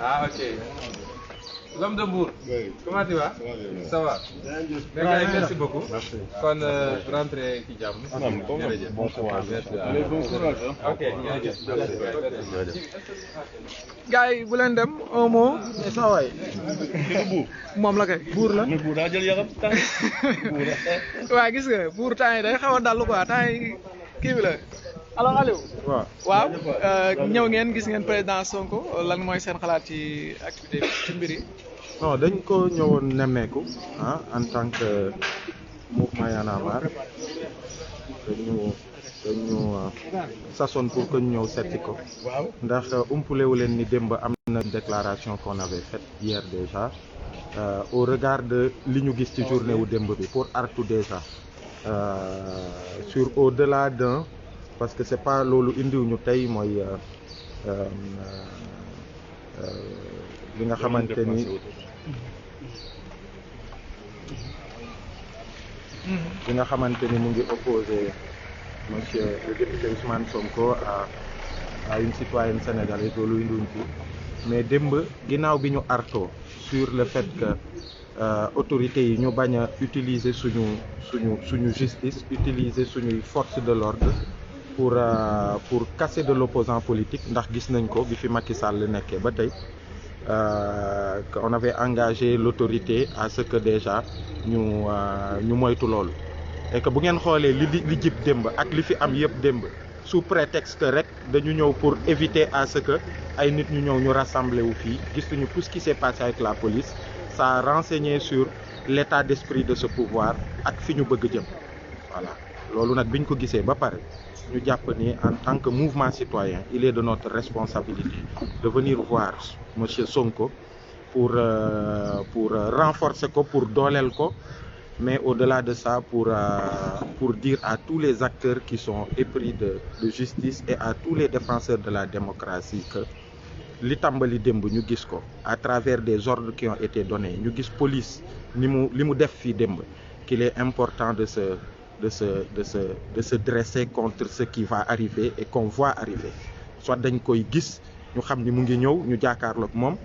Ah, ok. L'homme de Mbour. Oui. Comment tu vas? Ça va. Merci beaucoup. Merci. Kon rentrée ci jàmm. Bon courage. Bon courage. Ok. gars yi bu leen dem un mot. saa waay. moom la kay. buur la. Buur daa jël yaram temps. waaw gis nga buur temps yi day xaw a dallu quoi temps yi kii bi la. alors Aliou. waaw ñëw ngeen gis ngeen président Sonko lan mooy seen xalaat ci activité bi ci mbir yi. non dañ ko ñëwoon nemmeeku en tant que mouvement Y'en a marre dañu sasoon pour que ñu ñëw seeti ko ndax umpulewu leen ni démb am na déclaration qu'on avait faite hier déjà au regard de li ñu gis ci journée wu démb bi pour artu déjà sur au-delà d'un parce que c'est pas loolu indiwuñu tey mooy li nga xamante ni mu ngi opposé monsieur le député Ousmane Sonko à une citoyenne sénégalaise loolu indiwuñ ci mais démb ginnaaw bi ñu artoo sur le fait que autorités yi ñu bañ a utiliser suñu justice utiliser suñuy force de l'ordre pour casser de l'opposant politique ndax gis nañ ko bi fi Macky Sall nekkee ba tey qu'on avait engagé l'autorité à ce que déjà ñu moytu loolu et que bu ngeen xoolee li jib démb ak li fi am yëpp démb sous prétexte que rek dañu ñëw pour éviter à ce que ay nit ñu ñëw ñu rassembler wu fii gis nañu tout ce qui s'est passé avec la police ça a renseigné sur l'état d'esprit de ce pouvoir ak fi ñu bëgg jëm voilà loolu nag biñ ko gisee ba pare ñu jàpp ni en tant que mouvement citoyen il est de notre responsabilité de venir voir monsieur Sonko pour renforcer ko pour dooleel ko mais au-delà de ça pour dire à tous les acteurs qui sont épris de justice et à tous les défenseurs de la démocratie que li tàmbali démb ñu gis ko à travers des ordres qui ont été donnés ñu gis police li mu def fii démb qu'il est important de se dresser contre ce qui va arriver et qu'on voit arriver soit dañ koy gis ñu xam ni mu ngi ñëw ñu jàkkaarloog moom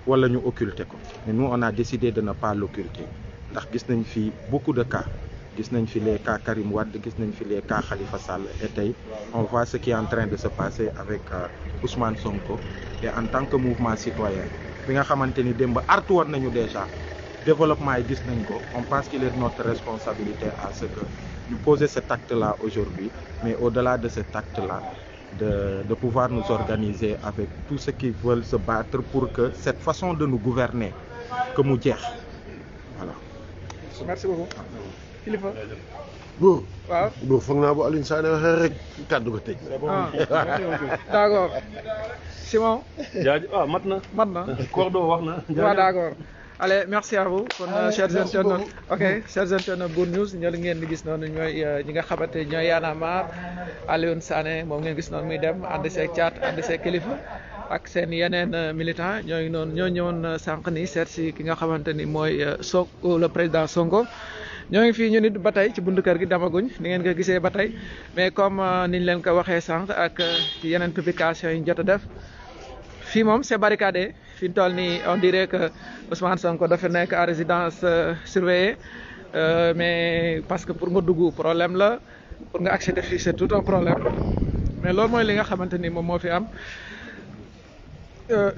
wala ñu occulter ko mais nous on a décidé de ne pas l'occulter ndax gis nañ fi beaucoup de cas gis nañ fi les cas Karim Wade gis nañ fi les cas Khalifa Sall et tey on voit ce qui est en train de se passer avec Ousmane Sonko et en tant que mouvement citoyen bi nga xamante ni démb artu woon nañu déjà développement yi gis nañ ko on pense qu'il est de notre responsabilité à ce que ñu poser cet acte-là aujourd'hui mais au-delà de cet acte-là de pouvoir nous organiser avec tous ceux qui veulent se battre pour que cette façon de nous gouverner que mu jeex voilà. merci beaucoup. Kilifa. Buur. waaw Buur foog naa bu Alioune Sané waxee rek kàddu ko tëj. d'accord. Simon. jaajëf mat na. Cordo wax na. waaw d'accord. allez merci à vous kon chers internautes chers internautes Bour News ñoo ngeen di gis noonu ñooy ñi nga xamante ñooy Y'en a marre Alioune Sané moom ngeen gis noonu muy dem ànd seeg Thiat ànd seeg Kilifa ak seen yeneen militants ñoo ñëwoon sànq ni seet si ki nga xamante ni mooy Sonko le président Sonko ñoo ngi fii ñu nit ba tey ci buntu kër gi demaguñ ni ngeen ko gisee ba tey mais comme niñ leen ko waxee sànq ak ci yeneen publication yi ñu jot a def fii moom c'est barricadé fi ñu toll nii on dirait que Ousmane Sonko dafa nekk à résidence surveillée mais parce que pour nga dugg problème la pour nga accéder fii c'est tout un problème mais loolu mooy li nga xamante ni moom moo fi am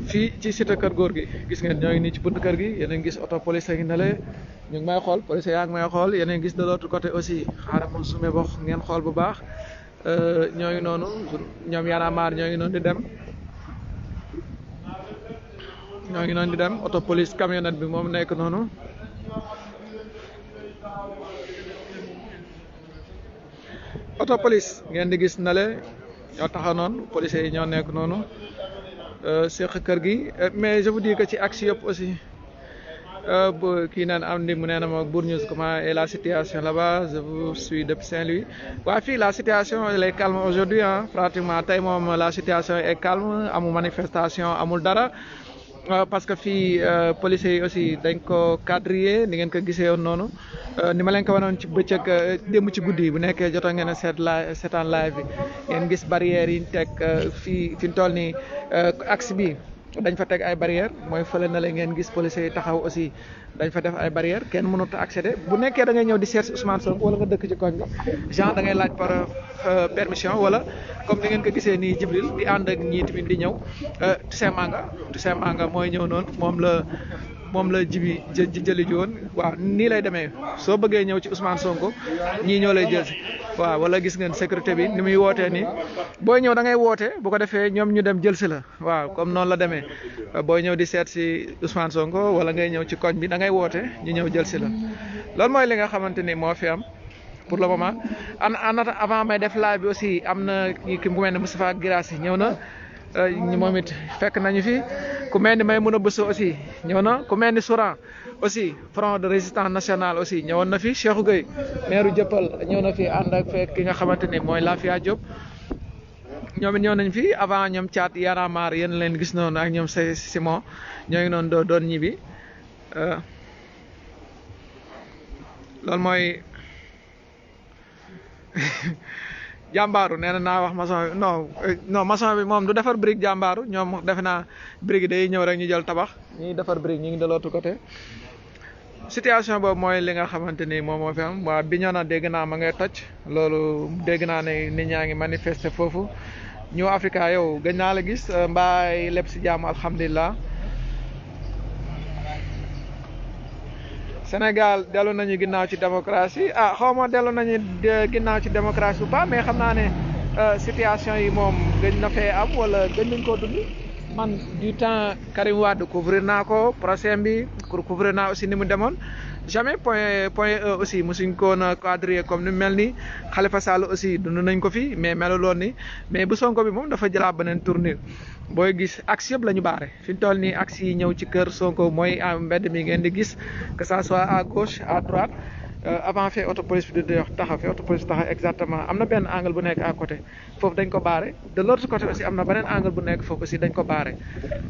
fii ci cité kër góor gi gis ngeen ñoo ngi nii ci buntu kër gi yéen a ngi gis auto police yi ne le ñu ngi may xool police yaa ngi may xool yéen a ngi gis de l'autre côté aussi xaaral ma zoomé box ngeen xool bu baax ñoo ngi noonu ñoom Y'en a marre ñoo ngi noonu di dem. ñoo ngi noonu di dem auto police camionnette bi moom nekk noonu auto police ngeen di gis nale ñoo taxaw noonu policiers yi ñoo nekk noonu seq kër gi mais je vous dis que ci axe yëpp aussi kii naan am ndi mu nee na ma Bour News comment est la situation là-bas je vous suis depuis Saint-Louis waa fii la situation elle est calme aujourd'hui pratiquement tey moom la situation est calme amul manifestation amul dara parce que fii policiers yi aussi dañ ko quadriller ni ngeen ko gisee woon noonu ni ma leen ko wanoon ci bëccëg démb ci guddi bu nekkee jotoo ngeen a seetaan live bi ngeen gis barrières yi ñu teg fii fi ñu toll nii axe bi dañ fa teg ay barrières mooy fële na la ngeen gis policiers yi taxaw aussi dañ fa def ay barrières kenn mënut a accéder bu nekkee da ngay ñëw di seet si Ousmane Sonko wala nga dëkk ci koñ bi genre da ngay laaj par permission wala comme ni ngeen ko gisee nii Jibril di ànd ak ñii tamit di ñëw Toussaint Manga mooy ñëw noonu moom la jibi jëli ji woon waaw nii lay demee soo bëggee ñëw ci Ousmane Sonko ñii ñoo lay jël si waaw wala gis ngeen sécurité bi ni muy wootee nii booy ñëw da ngay woote bu ko defee ñoom ñu dem jël si la waaw comme noonu la demee booy ñëw di seet si Ousmane Sonko wala ngay ñëw ci koñ bi da ngay woote ñu ñëw jël si la loolu mooy li nga xamante ni moo fi am pour le moment avant may def live bi aussi am na ki mu mel ne Moustapha Guirassy ñëw na moom it fekk nañu fi ku mel ni Maïmouna Bousso aussi ñëw na ku mel ni Souran aussi front de résistance nationale aussi ñëwoon na fi Cheikhou Gueye maire Dieuppeul ñëw na fi ànd ak fekk ki nga xamante ni mooy Lafia Diop ñoom it ñëw nañ fi avant ñoom Thiat Yaramar yéen leen gis noonu ak ñoom Simon ñoo ngi noonu doon ñibbi loolu mooy jàmbaaru nee na naa wax maçon bi non maçon bi moom du defar brique jàmbaaru ñoom defe naa brique day ñëw rek ñu jël tabax ñuy defar brique ñu ngi de l'autre côté situation boobu mooy li nga xamante ni moom moo fi am waa Bignona dégg naa ma ngay toj loolu dégg naa ne nit ñaa ngi manifester foofu ñu Africa yow gëj naa la gis mbaay lépp si jàmm alhamdulilah Sénégal dellu nañu ginnaaw ci démocratie xaw ma dellu nañu ginnaaw ci démocratie ou pas mais xam naa ne situation yi moom gëj na fee am wala gëj nañ koo dund man du temps Karim Wade couvrir naa ko procès bi couvrir naa aussi ni mu demoon jamais point aussi mosuñ ko na quadriller comme ni mu mel ni Khalifa Sall aussi dund nañ ko fi mais meluloon ni mais bu Sonko bi moom dafa jëlaat beneen tournure booy gis axe yëpp la ñu baare fi ñu toll nii axe yi ñëw ci kër Sonko mooy mbedd mi ngeen di gis que ça soit à gauche à droite avant fee auto police bi di taxaw fee auto police taxaw exactement am na benn angle bu nekk à côté foofu dañ ko baare de l'autre côté aussi am na beneen angle bu nekk foofu aussi dañ ko baare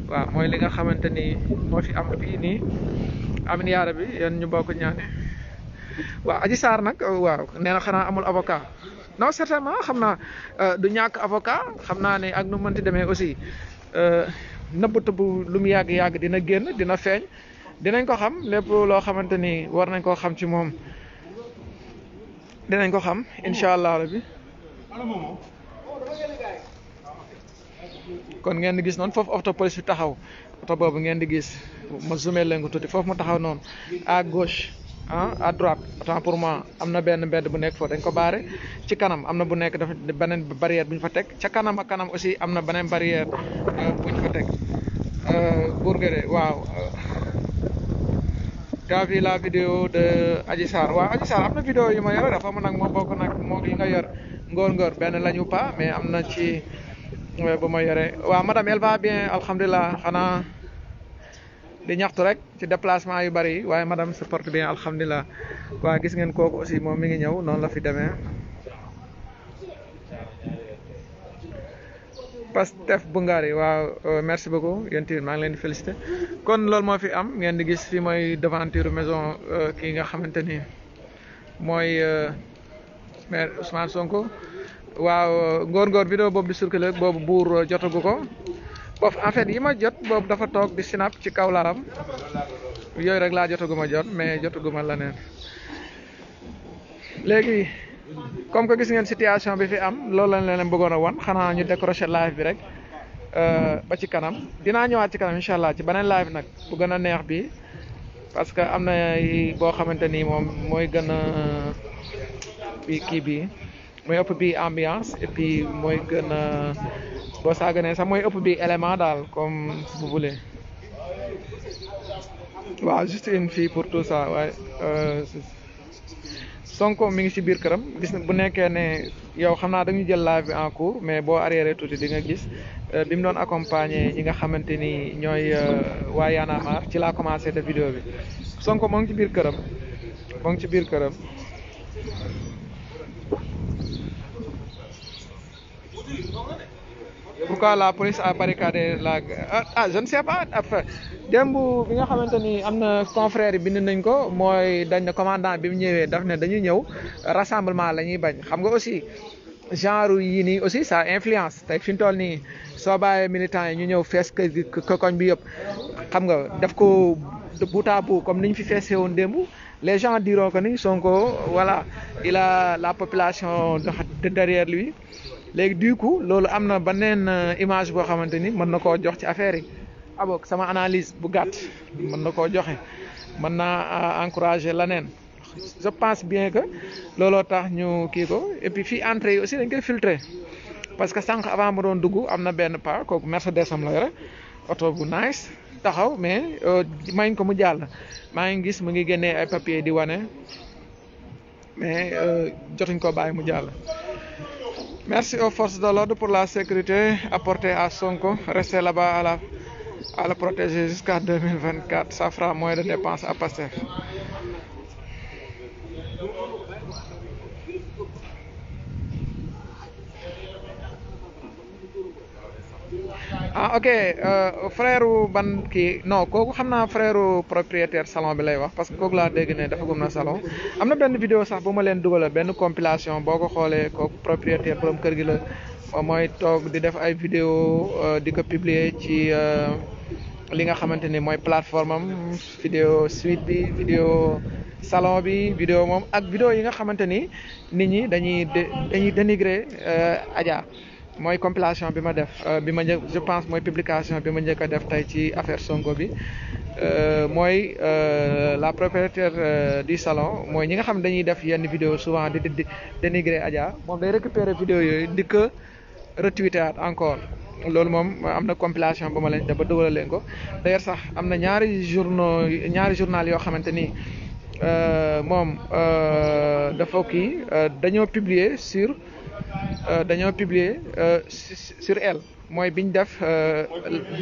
waaw mooy li nga xamante ni moo fi am fii nii amin yaara bi yéen ñu bokk ñaane waaw Adji Sarr nag waaw nee na xanaa amul avocat non certainement xam naa du ñàkk avocat xam naa ne ak nu mënti demee aussi nëbbatu bu lu mu yàgg-yàgg dina génn dina feeñ dinañ ko xam lépp loo xamante ni war nañ koo xam ci moom dinañ ko xam incha allah rabbi kon ngeen di gis noonu foofu auto police bi taxaw oto boobu ngeen di gis ma zoomé leen ko tuuti foofu mu taxaw noonu à gauche à droite autant pour moi am na benn mbedd bu nekk foofu dañ ko baare ci kanam am na bu nekk dafa beneen barrière bu ñu fa teg ca kanam ak kanam aussi am na beneen barrière bu ñu fa teg Bourguéré waaw t'as vu la vidéo de Adji Sarr waaw Adji Sarr am na vidéo yu ma yore dafa ma nag moo bokk nag moo li nga yor ngóor benn lañu pas mais am na ci bu ma yore waaw madame elle va bien alhamdulilah xanaa di ñaxtu rek ci déplacement yu bari yi waaye madame se porte bien alhamdulilah waaw gis ngeen kooku aussi moom mi ngi ñëw noonu la fi demee Pastef Bungari waaw merci beaucoup yéen tamit maa ngi leen di félicité kon loolu moo fi am ngeen di gis fii mooy devanture maison kii nga xamante ni mooy maire Ousmane Sonko waaw ngóor vidéo boobu di circulé boobu buur jotagu ko boofu en fait yi ma jot boobu dafa toog di sinap ci kaw laram yooyu rek laa jotaguma jot mais jotaguma leneen léegi comme que gis ngeen situation bi fi am loolu lañ leen bëggoon a wan xanaa ñu décrocher live bi rek ba ci kanam dinaa ñëwaat ci kanam incha allah ci beneen live nag bu gën a neex bi parce que am na boo xamante ni moom mooy gën a bi kii bi mooy ëpp bi ambiance et puis mooy gën a boo saaganee sax mooy ëpp bi élément daal comme vous voulez waaw juste une fille pour tout ça waaye Sonko mi ngi ci biir këram gis na bu nekkee ne yow xam naa dañu jël live bi en cours mais boo arrière tuuti di nga gis bi mu doon accompagner ñi nga xamante ni ñooy waa Y'en a marre ci laa commencé de vidéo bi Sonko moo ngi ci biir këram moo ngi ci biir këram pourquoi la police a barricadé la je ne sais pas enfin démb bi nga xamante ni am na confrère yi bind nañ ko mooy dañ ne commandant bi mu ñëwee daf ne dañu ñëw rassemblement la ñuy bañ xam nga aussi genre yii nii aussi ça influence tey fi mu toll nii soo bàyyee militants yi ñu ñëw fees koñ bi yëpp xam nga def ko bout à bout comme ni ñu fi feesee woon démb les gens diront que ni Sonko voilà il a la population de derrière lui léegi du coup loolu am na beneen image boo xamante ni mën na koo jox ci affaire yi abook sama analyse bu gàtt mën na koo joxe mën naa encourager leneen je pense bien que looloo tax ñu kii ko et puis fii entrée yi aussi dañ koy filtrer parce que sànq avant ma doon dugg am na benn pas kooku Mercedes am la yore oto bu nice taxaw mais mañ ko mu jàll maa ngi gis mu ngi génnee ay papier di wane mais jotuñ ko bàyyi mu jàll. Merci aux forces de l'ordre pour la sécurité apportée à Sonko. Restez là-bas à le protéger jusqu'à 2024. Ça fera moins de dépenses à Pastef. Ok frère ban kii non kooku xam naa frère propriétaire salon bi lay wax parce que kooku laa dégg ne dafa gëm na salon am na benn vidéo sax bu ma leen dugalal benn compilation boo ko xoolee kooku propriétaire borom kër gi la mooy toog di def ay vidéo di ko publier ci li nga xamante ni mooy plateforme am vidéo suite bi vidéo salon bi vidéo moom ak vidéo yi nga xamante ni nit ñi dañuy dénigrer Adja mooy compilation bi ma def bi ma njëkk je pense mooy publication bi ma njëkk a def tey ci affaire Sonko bi mooy la propriétaire du salon mooy ñi nga xam dañuy def yenn vidéo souvent di dénigrer Adja moom day récupérer vidéo yooyu di ko retweeter encore loolu moom am na compilation ba ma leen def ba dugal leen ko d'ailleurs sax am na ñaari journal yoo xamante ni moom dafa kii dañoo publier sur elle mooy biñ def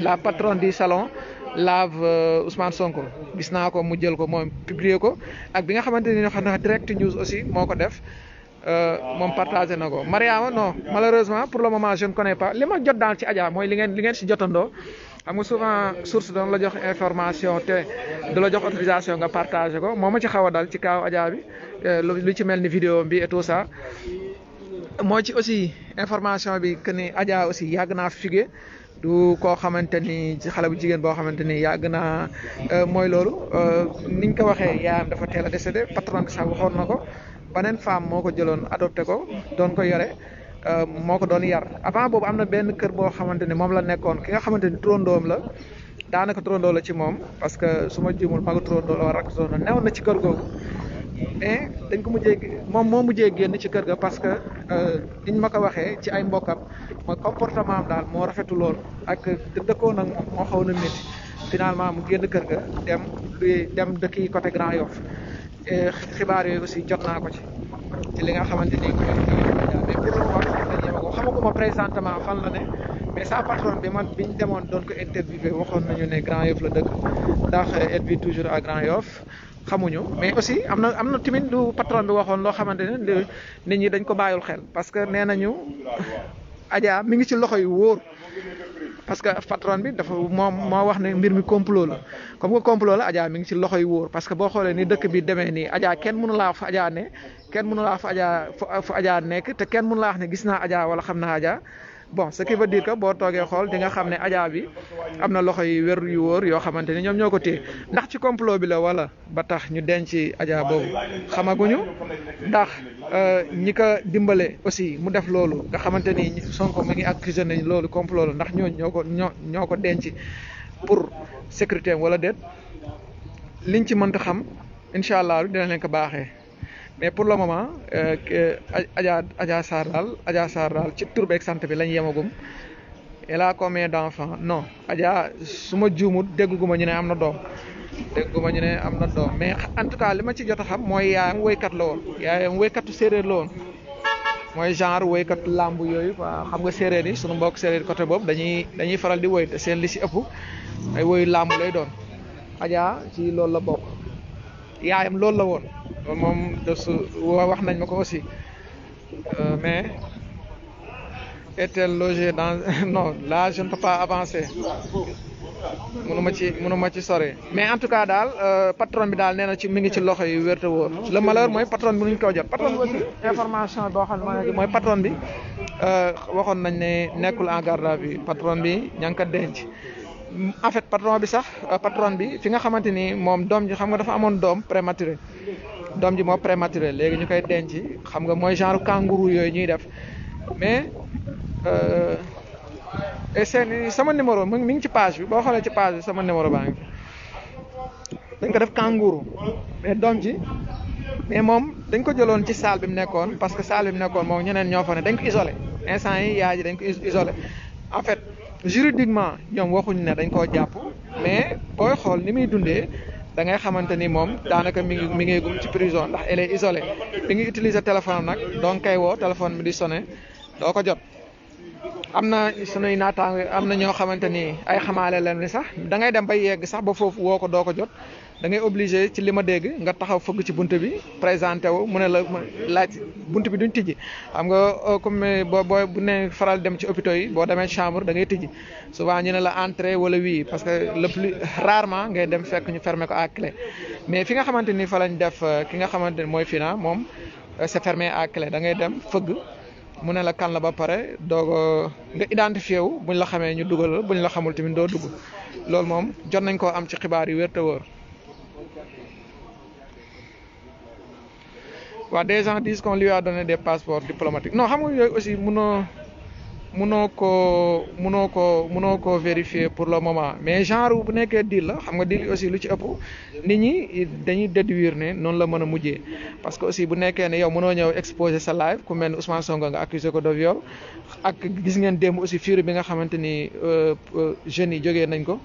la patronne du salon lave Ousmane Sonko gis naa ko mu jël ko moom publier ko ak bi nga xamante ni xam na direct news aussi moo ko def moom partagé na ko Mariama non malheureusement pour le moment je ne connais pas li ma jot daal ci Adja mooy li ngeen si jotandoo xam nga souvent source doon la jox information te du la jox autorisation nga partagé ko moo ma ci xaw a dal ci kaaw Adja bi lu ci mel ni vidéo bi et tout ça moo ci aussi information bi que ni Adja aussi yàgg naa figé du koo xamante ni ci xale bu jigéen boo xamante ni yàgg naa mooy loolu niñ ko waxee yaayam dafa teel a décédé patron bi sax waxoon na ko beneen femme moo ko jëloon adopté ko doon ko yore moo ko doon yar avant boobu am na benn kër boo xamante ni moom la nekkoon ki nga xamante ni turandoom la daanaka turandoo la ci moom parce que su ma jumul maga turandoo la war rakk turandoo newoon na ci kër googu mais dañ ko moom moo mujjee génn ci kër ga parce que niñ ma ko waxee ci ay mbokkam mooy comportement am daal moo rafetu lool ak dëkkoon nag moo xaw na métti finalement mu génn kër ga dem dëkki côté Grand Yoff xibaar yooyu aussi jot naa ko ci li nga xamante ni mais pour le moment xamaguma présentement fan la ne mais sa patron biñ demoon doon ko interviewé waxoon nañu ne Grand Yoff la dëkk ndax elle vit toujours à Grand Yoff xamuñu mais aussi am na tamit du patron bi waxoon loo xamante ne nit ñi dañ ko bàyyul xel parce que nee nañu Adja mi ngi ci loxo yu wóor parce que patron bi dafa moo wax ne mbir mi complot la comme que complot la Adja mi ngi ci loxo yu wóor parce que boo xoolee ni dëkk bi demee nii Adja kenn mënu laa fa Adja ne kenn mënu laa fa Adja nekk te kenn mënu laa wax ne gis naa Adja wala xam naa Adja bon ce qui veut dire que boo toogee xool di nga xam ne Adja bi am na loxo yu wér yu wóor yoo xamante ni ñoom ñoo ko téye ndax ci complot bi la wala ba tax ñu denc Adja boobu xamaguñu ndax ñi ko dimbale aussi mu def loolu nga xamante ni Sonko mu ngi accusé nañ loolu complot la ndax ñoo ko denc pour sécurité wala déet liñ ci mënta xam incha allah dina leen ko baaxee. mais pour le moment Adja Sarr daal ci tur beeg sant bi lañ yemagum elle a combien d'enfants non Adja su ma juumut dégguma ñu ne am na doom mais en tout cas li ma ci jot a xam mooy yaayam woykat la woon yaayam woykatu séeréer la woon mooy genre woykatu làmb yooyu quoi xam nga séeréer yi sunu mbokk séeréer côté boobu dañuy faral di woy te seen li si ëpp ay woyu làmb lay doon Adja ci loolu la bokk yaayam loolu la woon moom wax nañ ma ko aussi mais est-elle logée dans non là je ne peux pas avancer mënuma ci sori mais en tout cas daal patron bi daal nee na ci mi ngi ci loxo yi wér te wóor le malheur mooy patron bi nuñ ko jot patron bi aussi information boo xam ne mooy patron bi waxoon nañ ne nekkul en garde à vue patron bi ña ngi ko denc en fait patron bi sax patron bi fi nga xamante ni moom doom ji xam nga dafa amoon doom prématuré doom ji moo prématuré léegi ñu koy denc xam nga mooy genre kangourou yooyu ñuy def mais et seen sama numéro mi ngi ci page bi boo xoolee ci page bi sama numéro baa ngi dañ ko def kangourou mais doom ji mais moom dañ ko jëloon ci salle bi mu nekkoon parce que salle bi mu nekkoon moom ñeneen ñoo fa ne dañ ko isolé instant yi yaay ji dañ ko isolé en fait juridiquement ñoom waxuñ ne dañ koo jàpp mais booy xool ni muy dundee da ngay xamante ni moom daanaka mi ngi gum ci prison ndax elle est isolée mi ngi utiliser téléphone am nag donc kay woo téléphone bi di sonné doo ko jot. am na sunuy naataango am na ñoo xamante ni ay xamaale leen ni sax da ngay dem ba yegg sax ba foofu woo ko doo ko jot da ngay obligé ci li ma dégg nga taxaw fëgg ci bunt bi présenté wu mu ne la laaj bunt bi duñ tijji xam nga comme boo bu ne faral dem ci hôpitaux yi boo demee chambre da ngay tijji souvent ñu ne la entrée wala oui parce que le plus rarement ngay dem fekk ñu fermer ko à clé mais fi nga xamante ni fa lañ def ki nga xamante ni mooy fina moom c'est fermé à clé da ngay dem fëgg mu ne la kan la ba pare doog nga identifié wu buñ la xamee ñu dugal la buñ la xamul tamit doo dugg loolu moom jot nañ koo am ci xibaar yu wér te wóor. waaw des gens disent qu'on lui a donné des passeports diplomatiques non xam nga yooyu aussi mënoo koo vérifier pour le moment mais genre bu nekkee deal la xam nga deal aussi lu ci ëpp nit ñi dañuy déduire ne noonu la mën a mujjee parce que aussi bu nekkee ne yow mënoo ñëw exposer sa live ku mel ni Ousmane Sonko nga accusé ko de viol ak gis ngeen démb aussi furie bi nga xamante ni jeunes yi jógee nañ ko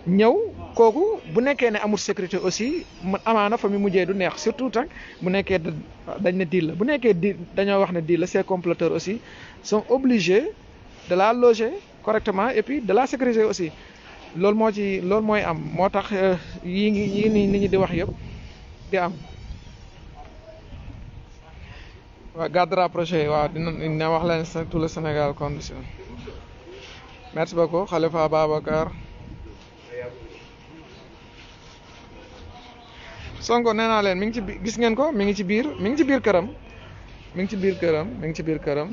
ñëw kooku bu nekkee ne amul sécurité aussi amaana fa mi mujjee du neex surtout tak bu nekkee dañ ne deal la bu nekkee di dañoo wax ne deal la ces comploteurs aussi sont obligés de la loger correctement et puis de la sécuriser aussi loolu mooy am moo tax yii nit ñi di wax yëpp di am waaw garde rapproché waaw dina wax leen tout le Sénégal condition merci beaucoup Khalifa Babacar Sonko nee naa leen mi ngi ci gis ngeen ko mi ngi ci biir këram mi ngi ci biir këram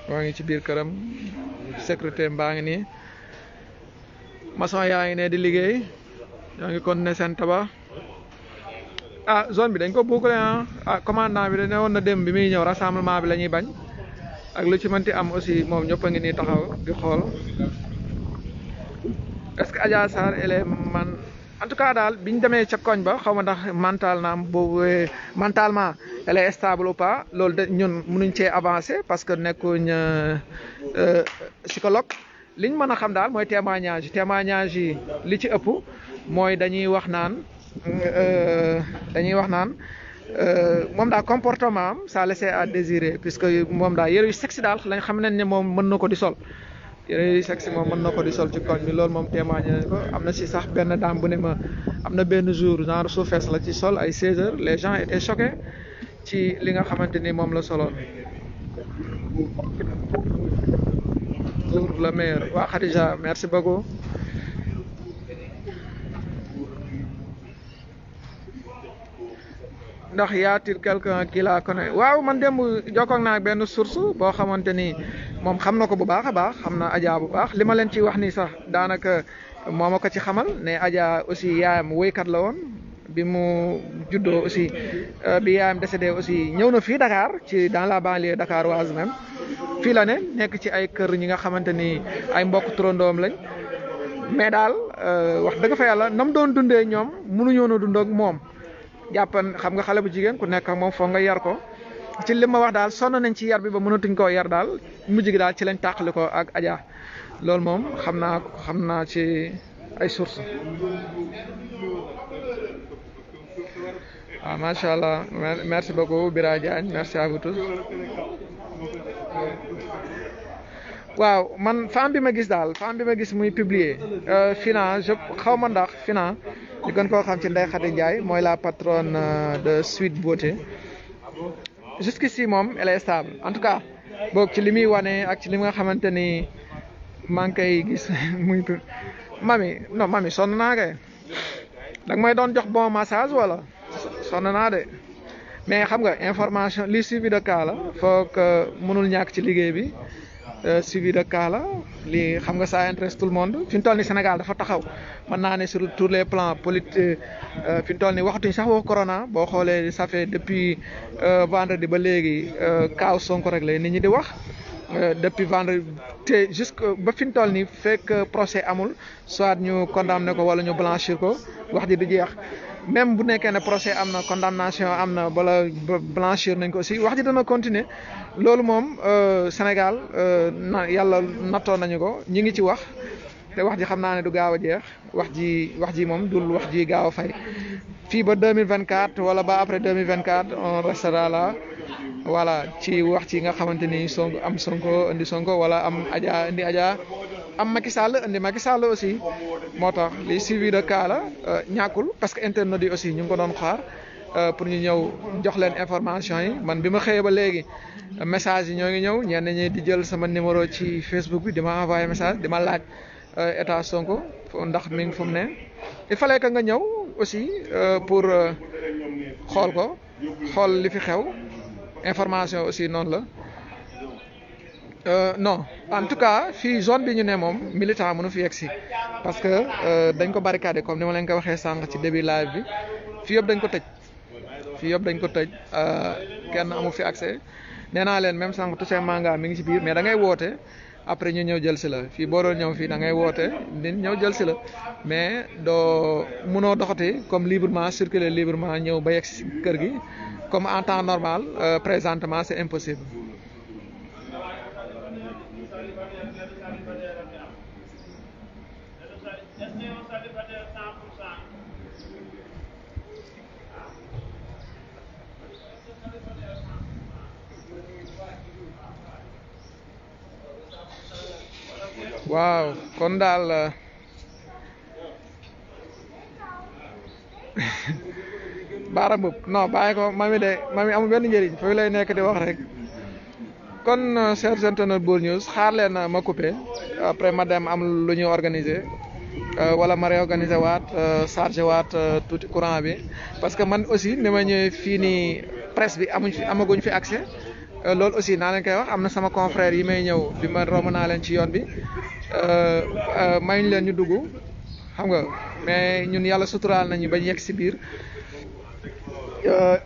waa ngi ci biir këram sécurité mbaa ngi nii maçon yaa ngi ne di liggéey yaa ngi continuer seen tabax zone bi dañ ko boucler commandant bi da ne woon na dem bi muy ñëw rassemblement bi la ñuy bañ ak lu ci mënti am aussi moom ñëpp a ngi nii taxaw di xool est-ce que Adja Sarr elle man en tout cas daal biñ demee ca koñ ba xaw ma ndax mentalement elle est stable ou pas loolu de ñun mënuñ cee avancer parce que nekkuñ psychologue liñ mën a xam daal mooy témoignage yi li ci ëpp mooy dañuy wax naan moom daal comportement am ça laissait à désirer puisque moom daal yëre yu sexy daal lañ xam nañ ne moom mën na ko di sol yëre yu sexy moom mën na ko di sol ci koñ bi loolu moom témoigné nañ ko am na si sax benn dame bu ne ma am na benn jour genre su fees la ci sol ay 16 heures les gens étaient choqués ci li nga xamante ni moom la soloon pour le meilleur waa Khadija merci beaucoup ndax y-a-t-il quelqu'un qui la connaît waaw man démb jokkoog naa benn source boo xamante ni moom xam na ko bu baax a baax xam na Adja bu baax li ma leen ci wax ni sax daanaka moo ma ko ci xamal ne Adja aussi yaayam woykat la woon bi mu juddoo aussi bi yaayam décédé aussi ñëw na fii Dakar ci dans la banlieue dakaroise même fii la ne nekk ci ay kër ñi nga xamante ni ay mbokk turandoom lañ mais daal wax dëgg fa yàlla nam doon dundee ñoom mënuñoon a dund ak moom jàppan xam nga xale bu jigéen ku nekk ak moom foog nga yar ko ci li ma wax daal sonn nañ ci yar bi ba mënatuñ koo yar daal mujj gi daal ci lañ tàqali ko ak Adja loolu moom xam naa ci ay sources waaw macha allah merci beaucoup Bira Diagne merci à vous tous waaw man femme bi ma gis muy publier Fina xaw ma ndax Fina ñu gën koo xam ci Ndeye Khady Ndiaye mooy la patronne de Sweet Beauté jusqu'ici moom elle est stable en tout cas boog ci li muy wane ak ci li nga xamante ni maa ngi koy gis muy mami sonn naa kay danga may doon jox bon massage wala sonn naa de mais xam nga information li suivi de cas la foog mënul ñàkk ci liggéey bi suivi de cas la lii xam nga ça intéresse tout le monde fi mu toll ni Sénégal dafa taxaw mën naa ne sur tous les plans politiques fi mu toll ni waxatuñ sax waxu corona boo xoolee ça fait depuis vendredi ba léegi kaaw Sonko rek lay nit ñi di wax depuis vendredi te jusque ba fi mu toll ni fekk procès amul soit ñu condamné ko wala ñu blanchir ko wax ji du jeex même bu nekkee ne procès am na condamnation am na bala blanchir nañ ko aussi wax ji dana continuer loolu moom Sénégal yàlla nattoo nañu ko ñi ngi ci wax te wax ji xam naa ne du gaaw a jeex wax ji moom dul wax ji gaaw a fay fii ba 2024 wala ba après 2024 on restera là voilà ci wax ci nga xamante ni Sonko indi Sonko wala am Adja indi Adja am Macky Sall indi Macky Sall aussi moo tax li suivi de cas la ñàkkul parce que internautes yi aussi ñu ngi ko doon xaar pour ñu ñëw jox leen information yi man bi ma xëyee ba léegi message yi ñoo ngi ñëw ñenn ñi di jël sama numéro ci Facebook bi di ma envoyé message di ma laaj état Sonko ndax mi ngi fu mu ne il fallait que nga ñëw aussi pour xool ko xool li fi xew information aussi noonu la non en tout cas fii zone bi ñu ne moom militant mënu fi yegg si parce que dañ ko barricadé comme ni ma leen ko waxee sànq ci début live bi fii yëpp dañ ko tëj kenn amu fi accès nee naa leen même sànq touché manga mi ngi ci biir mais da ngay woote après ñu ñëw jël si la fii boo doon ñëw fii da ngay woote nit ñëw jël si la mais doo mënoo doxati comme librement circuler librement ñëw ba yegg si kër gi comme en temps normal présentement c'est impossible. waaw kon daal baara mbub non bàyyi ko mami amul benn njëriñ foofu lay nekk di wax rek kon chers internautes Bour News xaar leen ma coupé après ma dem am lu ñu organiser wala ma réorganiser waat chargé waat tuuti courant bi parce que man aussi ni ma ñëwee fii nii presse bi amaguñ fi accès loolu aussi naa leen koy wax am na sama confrère yi may ñëw bi ma romb naa leen ci yoon bi mayuñ leen ñu dugg xam nga mais ñun yàlla suturaal nañu bañ yegg si biir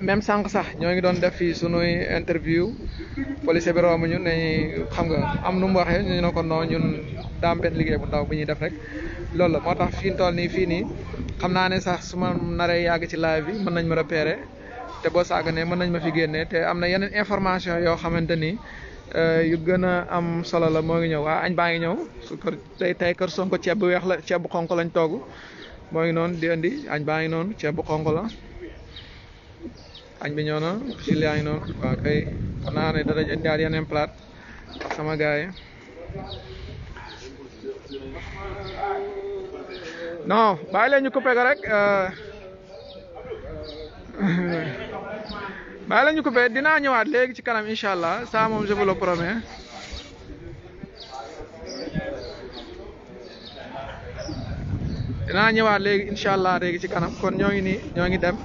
même sànq sax ñoo ngi doon def fii sunuy interview policier bi romb ñu ne xam nga am nu mu waxee ñu ne ko non ñun daam benn liggéey bu ndaw bu ñuy def rek loolu la moo tax fii toll nii fii nii xam naa ne sax su ma naree yàgg ci live bi mën nañ ma repérer te boo saaganee mën nañ ma fi génnee te am na yeneen information yoo xamante ni yu gën a am solo la moo ngi ñëw waa añ baa ngi ñëw su kër tey kër Sonko ceeb bu weex la ceeb bu xonk lañ togg moo ngi noonu di indi añ baa ngi noonu ceeb bu xonk la añ bi ñëw na si yaa ngi noonu waaw kay xam naa ne danañ indiwaat yeneen plat sama gars yi non bàyyi leen ñu coupé ko rek bàyyi la ñu coupé dinaa ñëwaat léegi ci kanam incha allah ça moom je vous le promets dinaa ñëwaat léegi incha allah léegi ci kanam kon ñoo ngi dem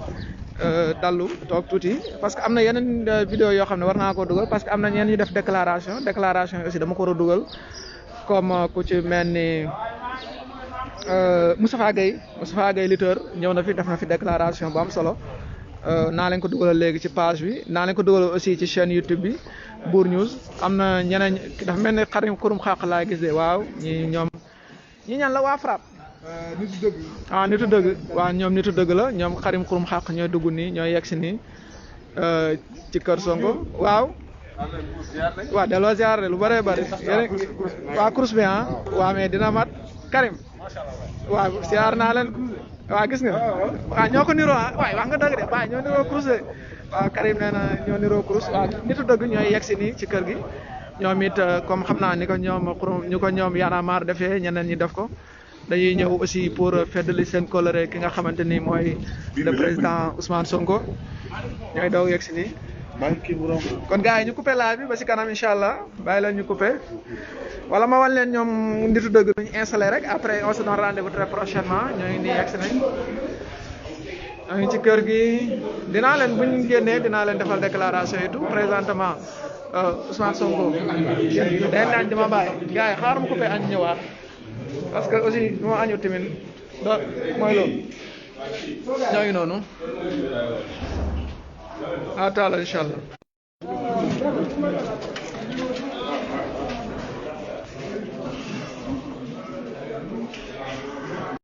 dallu toog tuuti parce que am na yeneen vidéo yoo xam ne war naa ko dugal parce que am na ñeen ñu def déclaration yi aussi dama ko war a dugal comme ku ci mel ni Moustapha Gueye lutteur ñëw na fi def na fi déclaration bu am solo naa leen ko dugalal léegi ci page bi naa leen ko dugalal aussi ci chaîne YouTube bi Bour News am na ñeneen dafa mel ni xarim xurum xaq laa gis de waaw ñi ñan la waa FRAPP nitu dëgg nitu dëgg waaw ñoom nitu dëgg la ñoom xarim xurum xaq ñooy dugg nii ñooy yegg si nii ci kër Sonko waaw delloo ziar lu bëree bëri yéen waa course bi waaw mais dina mat Karim waaw ziar naa leen waaw gis nga waaw ñoo ko niroo waaye wax nga dëgg de waaye ñoo niroo course de waaw Karim nee na ñoo niroo course waaw nitu dëgg ñooy yegg si nii ci kër gi ñoom it comme xam naa ni ko ñoom Y'en a marre defee ñeneen ñi def ko dañuy ñëw aussi pour feddali seen coloré ki nga xamante ni mooy le président Ousmane Sonko ñooy daw yegg si nii kon gars yi ñu coupé live bi ba si kanam incha allah bàyyi leen ñu coupé wala ma wan leen ñoom nitu dëgg ñu installé rek après on se donne rendez-vous très prochainement ñoo ngi nii yegg si nañ ñoo ngi ci kër gi dinaa leen bu ñu génnee dinaa leen defal déclaration et tout présentement Ousmane Sonko day naan dama bàyyi gars yi xaaral ma coupé añ ñëwaat parce que aussi bu ma añu tamit do mooy loolu ñoo ngi noonu à taala incha allah